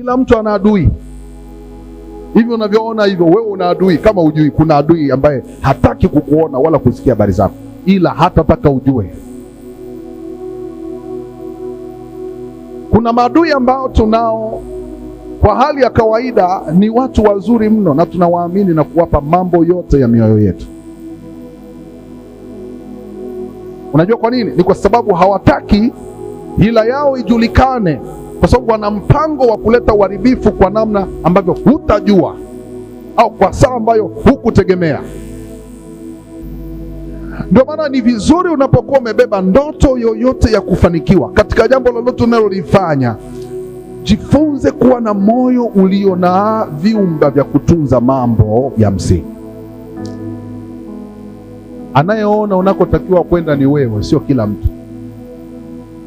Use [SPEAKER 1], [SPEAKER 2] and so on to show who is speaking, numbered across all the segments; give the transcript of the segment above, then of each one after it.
[SPEAKER 1] Kila mtu ana adui. Hivyo unavyoona hivyo, wewe una adui. Kama hujui, kuna adui ambaye hataki kukuona wala kusikia habari zako, ila hatataka ujue. Kuna maadui ambao tunao kwa hali ya kawaida ni watu wazuri mno, na tunawaamini na kuwapa mambo yote ya mioyo yetu. Unajua kwa nini? Ni kwa sababu hawataki hila yao ijulikane, kwa sababu wana mpango wa kuleta uharibifu kwa namna ambavyo hutajua, au kwa saa ambayo hukutegemea. Ndio maana ni vizuri unapokuwa umebeba ndoto yoyote ya kufanikiwa katika jambo lolote unalolifanya, jifunze kuwa na moyo ulio na viunga vya kutunza mambo ya msingi. Anayeona unakotakiwa kwenda ni wewe, sio kila mtu.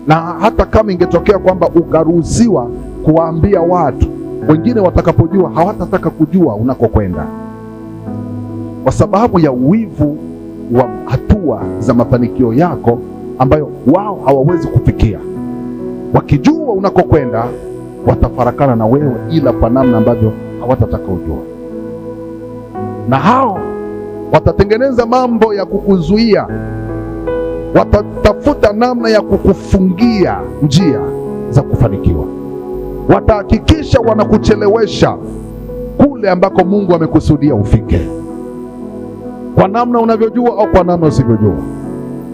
[SPEAKER 1] Na hata kama ingetokea kwamba ukaruhusiwa kuwaambia watu wengine, watakapojua hawatataka kujua unakokwenda, kwa sababu ya wivu wa hatua za mafanikio yako ambayo wao hawawezi kufikia. Wakijua unakokwenda, watafarakana na wewe, ila kwa namna ambavyo hawatataka ujua. Na hao watatengeneza mambo ya kukuzuia, watatafuta namna ya kukufungia njia za kufanikiwa. Watahakikisha wanakuchelewesha kule ambako Mungu amekusudia ufike, kwa namna unavyojua au kwa namna usivyojua.